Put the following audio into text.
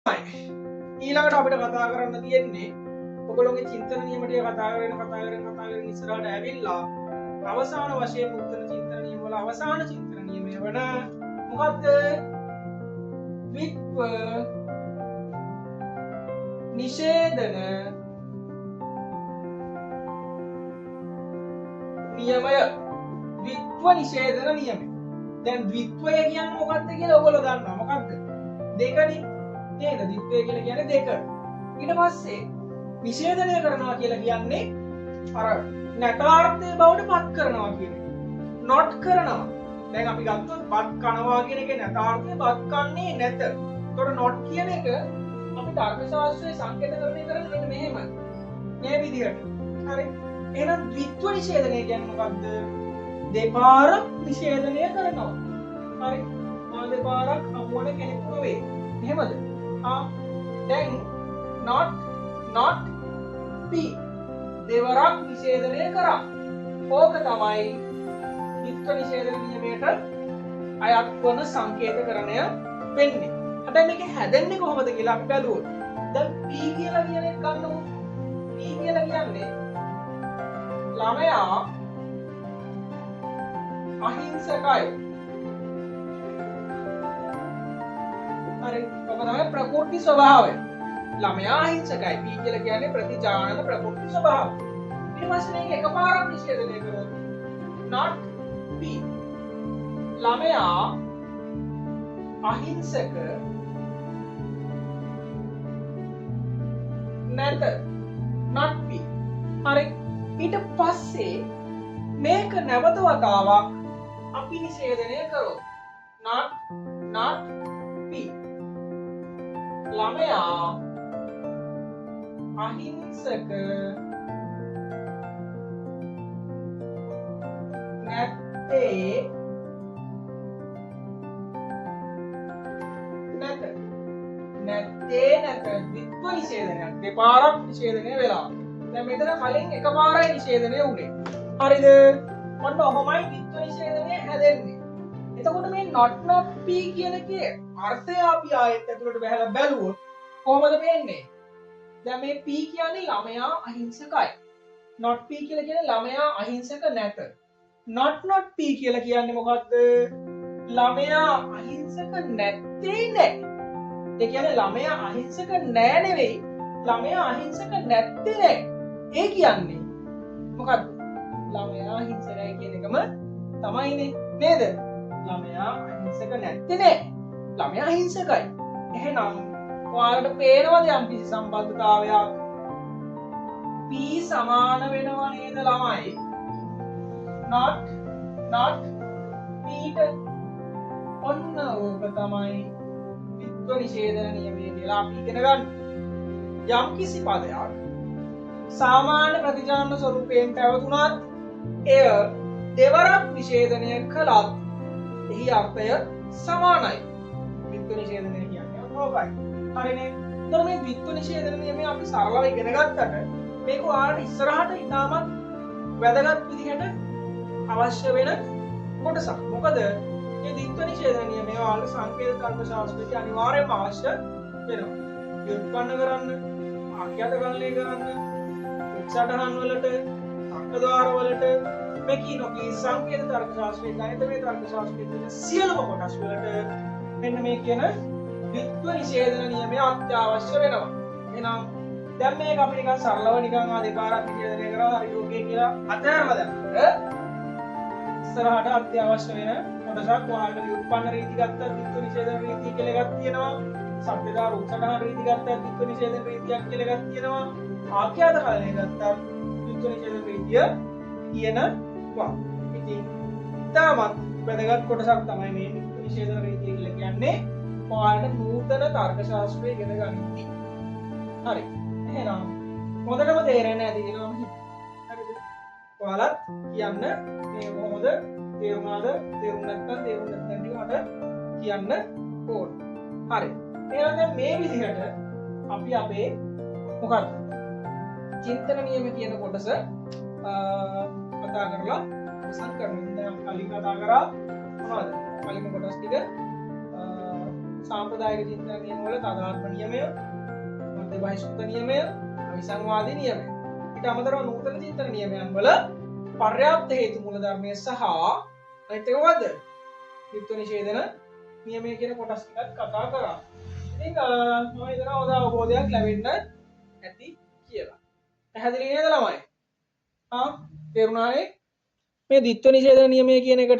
ඊළඟට අපිට කතා කරන්න තියෙන්නේ ඔයගොල්ලෝගේ චින්තන නියම ටික කතා කරගෙන ඉස්සරහට ඇවිල්ලා අවසාන වශයෙන් උත්තර චින්තන නියම වල අවසාන චින්තන නියමය වන මොකද්ද? විත්ව නිෂේධන නියමය. විත්ව නිෂේධන නියමය. දැන් විත්වය කියන්නේ මොකක්ද කියලා ඔයගොල්ලෝ දන්නවා. මොකක්ද? දෙකනේ. නේද? විත්වය කියලා කියන්නේ දෙක. ඊට පස්සේ නිෂේධනය කරනවා කියලා කියන්නේ අර නැතාර්ථයේ බවට පත් කරනවා කියන එක. not කරනවා. දැන් අපි ගත්තොත් පත් කනවා කියන එක නැතාර්ථයේ පත් කන්නේ නැත. ඒතකොට not කියන එක අපි තර්ක ශාස්ත්‍රයේ සංකේතකරණය කරන්නේ මෙහෙමයි. මේ විදිහට. හරි. එහෙනම් ද්විත්ව නිෂේධනය කියන්නේ මොකද්ද? දෙපාරක් නිෂේධනය කරනවා. හරි. දෙපාරක් හමුවන කෙනෙක් නෙවෙයි. එහෙමද? දැන් not p දෙවරක් නිෂේධනය කරා. ඕක තමයි ද්විත්ව නිෂේධන නියමයට අයත් වන සංකේතකරණය වෙන්නේ. හැබැයි මේක හැදෙන්නේ කොහොමද කියලා අපි බලුවොත්. දැන් p කියලා කියන එක ගන්නමු. p කියලා කියන්නේ ළමයා අහිංසකයි. හරි. ඔක තමයි ප්‍රකෘති ස්වභාවය. ළමයා අහිංසකයි. p කියලා කියන්නේ ප්‍රතිජානන ප්‍රකෘති ස්වභාවය. ඊට පස්සේ මේක එකපාරක් නිෂේධනය කරොත් not p ළමයා අහිංසක නැත. not p. හරි. ඊට පස්සේ මේක නැවත වතාවක් අපි නිෂේධනය කරොත් not p ළමයා අහිංසක නැත්තේ නැත ද්විත්ව නිෂේධනයක් දෙපාරක් නිෂේධනය වෙලා. දැන් මෙතන කලින් එකපාරයි නිෂේධනය වුණේ. හරිද? මොන්න ඔහොමයි ද්විත්ව නිෂේධනය හැදෙන්නේ. එතකොට මේ not p කියන එකේ අර්ථය අපි ආයෙත් ඇතුළට බහලා බැලුවොත් කොහොමද වෙන්නේ? දැන් මේ p කියන්නේ ළමයා අහිංසකයි. not p කියලා කියන්නේ ළමයා අහිංසක නැත. not p කියලා කියන්නේ මොකද්ද? ළමයා අහිංසක නැත්තේ නෑ. ඒ කියන්නේ ළමයා අහිංසක නෑ නෙවෙයි. ළමයා අහිංසක නැත්තේ නෑ. ඒ කියන්නේ මොකද්ද? ළමයා අහිංසකයි කියන එකම තමයිනේ. නේද? ළමයා අහිංසක නැත්තේ නෑ. ළමයා අහිංසකයි. එහෙනම් ඔයාලට පේනවද යම්කිසි සම්බන්ධතාවයක්? p සමාන වෙනවා නේද ළමයි? not p ට ඔන්න ඕක තමයි ද්විත්ව නිෂේධන නියමය කියලා අපි ඉගෙන ගන්න. යම්කිසි පදයක් සාමාන්‍ය ප්‍රතිජාන ස්වරූපයෙන් පැවතුනත් එය දෙවරක් නිෂේධනය කළත් එහි අර්ථය සමානයි. ද්විත්ව නිෂේධනය කියන්නේ ඕකයි. හරිනේ. එතකොට මේ ද්විත්ව නිෂේධන නියමය අපි සරලව ඉගෙන ගත්තට මේක ඔයාලට ඉස්සරහට ඉතාමත් වැදගත් විදිහට අවශ්‍ය වෙන කොටසක්. මොකද මේ ද්විත්ව නිෂේධන නියමය ඔයාලට සංකේත තර්ක ශාස්ත්‍රයේ අනිවාර්යයෙන්ම අවශ්‍ය වෙනවා. ව්‍යුත්පන්න කරන්න, ආඛ්‍යාත ගණනය කරන්න, උත්සාහයන් වලට, තර්කද්වාර වලට මේ කිනෝකී සංකේත තර්ක ශාස්ත්‍රයේ ගණිතමය තර්ක ශාස්ත්‍රයේ සියලුම කොටස් වලට මෙන්න මේ කියන ද්විත්ව නිෂේධන නියමය අත්‍යවශ්‍ය වෙනවා. එහෙනම් දැන් මේක අපි නිකන් සරලව නිකන් දෙපාරක් නිෂේධනය කරලා හරි ඕකේ කියලා අතහැරලා දැම්මොත් ඉස්සරහට අත්‍යවශ්‍ය වෙන කොටසක් ඔයාලට ව්‍යුත්පන්න රීති ගත්තා ද්විත්ව නිෂේධන රීතිය කියලා එකක් තියෙනවා. සම්ප්‍රදාය උත්සාහන රීති ගත්තා ද්විත්ව නිෂේධන රීතියක් කියලා එකක් තියෙනවා. ආඛ්‍යාත කලණය ගත්තා ද්විත්ව නිෂේධන රීතිය කියනවා. ඉතින් තාමත් වැදගත් කොටසක් තමයි මේ ද්විත්ව නිෂේධන රීතිය කියලා කියන්නේ. ඔයාලට නූතන තර්ක ශාස්ත්‍රය ඉගෙන ගනිද්දී. හරි. එහෙනම් හොඳටම තේරෙන්නේ නැති වෙනවා මම හිතන්නේ. හරිද? ඔයාලත් කියන්න මේ කොහොමද තේරුණාද? තේරුම් නැත්නම් ටිකකට කියන්න ඕන. හරි. එහෙනම් දැන් මේ විදිහට අපි අපේ මොකක්ද? චින්තන නියම කියන කොටස කතා කරලා අවසන් කරනවා. දැන් අපි කලින් කතා කරා මොනවද? කලින් කොටස් ටික සාම්ප්‍රදායික චින්තන නියම වල තදාත්ම නියමය, මධ්‍ය බහිස්කෘත නියමය, අවිසංවාදී නියමය. ඊට අමතරව නූතන චින්තන නියමයන් වල පර්යාප්ත හේතු මූල ධර්මයේ සහ අනිත් එක මොකද්ද? විත්ව නිෂේධන නියමය කියන කොටස් ටිකක් කතා කරා. ඉතින් මම හිතනවා හොඳ අවබෝධයක් ලැබෙන්න ඇති කියලා. පැහැදිලි නේද ළමයි? තේරුණානේ? මේ විත්ව නිෂේධන නියමය කියන එකට